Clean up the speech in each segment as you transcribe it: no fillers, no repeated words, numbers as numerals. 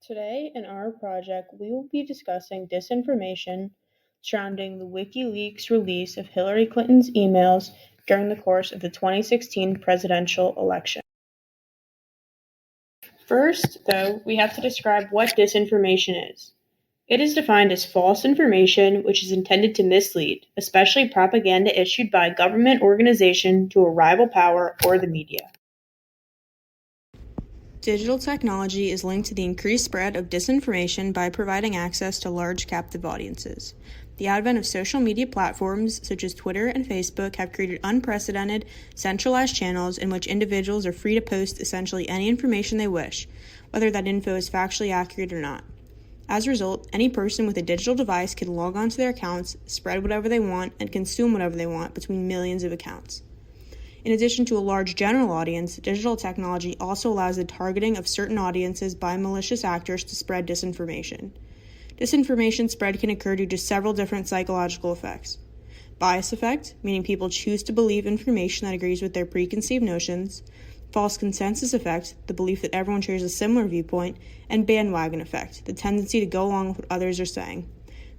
Today, in our project, we will be discussing disinformation surrounding the WikiLeaks release of Hillary Clinton's emails during the course of the 2016 presidential election. First, though, we have to describe what disinformation is. It is defined as false information which is intended to mislead, especially propaganda issued by a government organization to a rival power or the media. Digital technology is linked to the increased spread of disinformation by providing access to large captive audiences. The advent of social media platforms such as Twitter and Facebook have created unprecedented, centralized channels in which individuals are free to post essentially any information they wish, whether that info is factually accurate or not. As a result, any person with a digital device can log onto their accounts, spread whatever they want, and consume whatever they want between millions of accounts. In addition to a large general audience, digital technology also allows the targeting of certain audiences by malicious actors to spread disinformation. Disinformation spread can occur due to several different psychological effects. Bias effect, meaning people choose to believe information that agrees with their preconceived notions. False consensus effect, the belief that everyone shares a similar viewpoint. And bandwagon effect, the tendency to go along with what others are saying.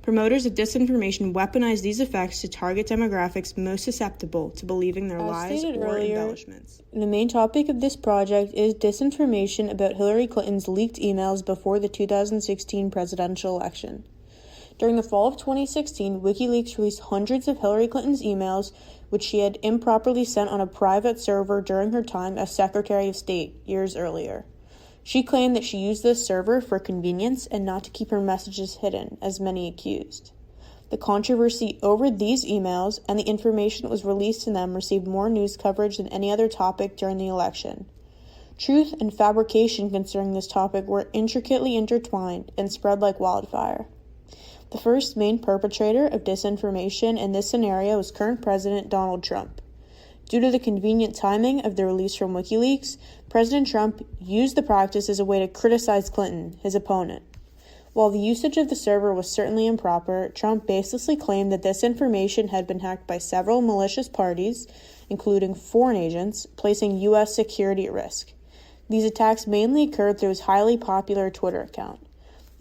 Promoters of disinformation weaponize these effects to target demographics most susceptible to believing their lies or embellishments. The main topic of this project is disinformation about Hillary Clinton's leaked emails before the 2016 presidential election. During the fall of 2016, WikiLeaks released hundreds of Hillary Clinton's emails, which she had improperly sent on a private server during her time as Secretary of State years earlier. She claimed that she used this server for convenience and not to keep her messages hidden, as many accused. The controversy over these emails and the information that was released in them received more news coverage than any other topic during the election. Truth and fabrication concerning this topic were intricately intertwined and spread like wildfire. The first main perpetrator of disinformation in this scenario was current President Donald Trump. Due to the convenient timing of the release from WikiLeaks, President Trump used the practice as a way to criticize Clinton, his opponent. While the usage of the server was certainly improper, Trump baselessly claimed that this information had been hacked by several malicious parties, including foreign agents, placing U.S. security at risk. These attacks mainly occurred through his highly popular Twitter account.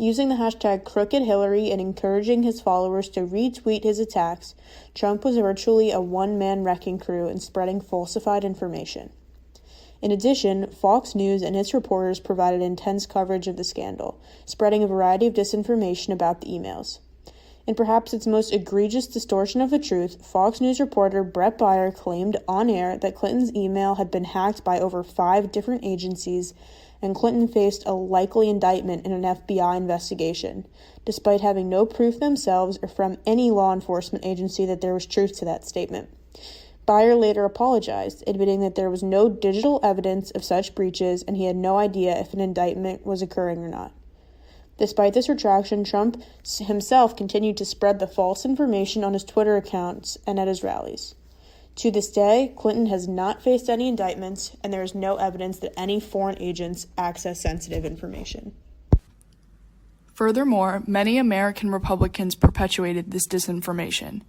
Using the hashtag #CrookedHillary and encouraging his followers to retweet his attacks, Trump was virtually a one-man wrecking crew in spreading falsified information. In addition, Fox News and its reporters provided intense coverage of the scandal, spreading a variety of disinformation about the emails. In perhaps its most egregious distortion of the truth, Fox News reporter Brett Baier claimed on air that Clinton's email had been hacked by over 5 different agencies, and Clinton faced a likely indictment in an FBI investigation, despite having no proof themselves or from any law enforcement agency that there was truth to that statement. Baier later apologized, admitting that there was no digital evidence of such breaches and he had no idea if an indictment was occurring or not. Despite this retraction, Trump himself continued to spread the false information on his Twitter accounts and at his rallies. To this day, Clinton has not faced any indictments, and there is no evidence that any foreign agents access sensitive information. Furthermore, many American Republicans perpetuated this disinformation.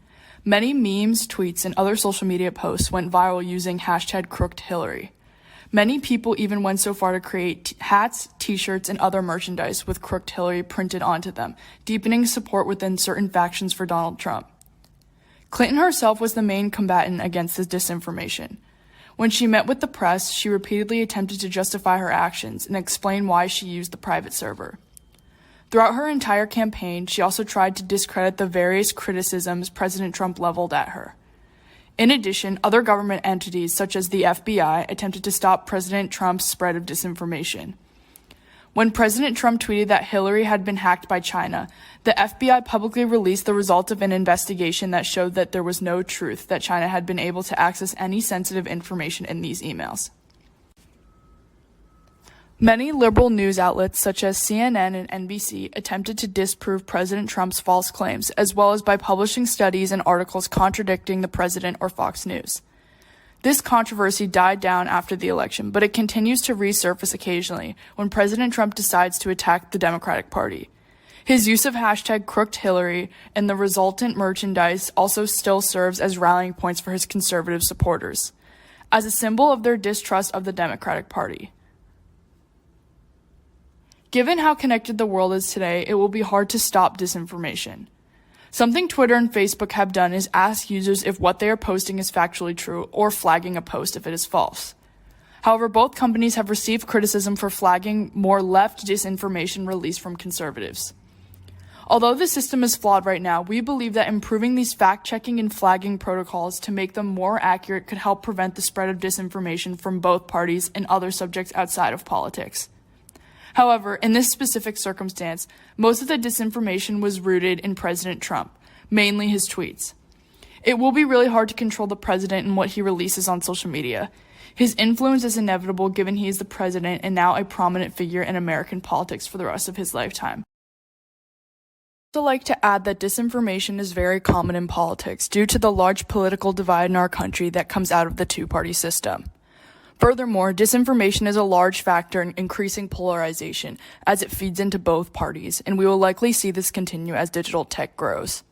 Many memes, tweets, and other social media posts went viral using #CrookedHillary. Many people even went so far to create hats, t-shirts, and other merchandise with Crooked Hillary printed onto them, deepening support within certain factions for Donald Trump. Clinton herself was the main combatant against this disinformation. When she met with the press, she repeatedly attempted to justify her actions and explain why she used the private server. Throughout her entire campaign, she also tried to discredit the various criticisms President Trump leveled at her. In addition, other government entities, such as the FBI, attempted to stop President Trump's spread of disinformation. When President Trump tweeted that Hillary had been hacked by China, the FBI publicly released the result of an investigation that showed that there was no truth that China had been able to access any sensitive information in these emails. Many liberal news outlets such as CNN and NBC attempted to disprove President Trump's false claims, as well as by publishing studies and articles contradicting the president or Fox News. This controversy died down after the election, but it continues to resurface occasionally when President Trump decides to attack the Democratic Party. His use of #CrookedHillary and the resultant merchandise also still serves as rallying points for his conservative supporters, as a symbol of their distrust of the Democratic Party. Given how connected the world is today, it will be hard to stop disinformation. Something Twitter and Facebook have done is ask users if what they are posting is factually true or flagging a post if it is false. However, both companies have received criticism for flagging more left disinformation released from conservatives. Although the system is flawed right now, we believe that improving these fact-checking and flagging protocols to make them more accurate could help prevent the spread of disinformation from both parties and other subjects outside of politics. However, in this specific circumstance, most of the disinformation was rooted in President Trump, mainly his tweets. It will be really hard to control the president and what he releases on social media. His influence is inevitable given he is the president and now a prominent figure in American politics for the rest of his lifetime. I'd also like to add that disinformation is very common in politics due to the large political divide in our country that comes out of the two-party system. Furthermore, disinformation is a large factor in increasing polarization as it feeds into both parties, and we will likely see this continue as digital tech grows.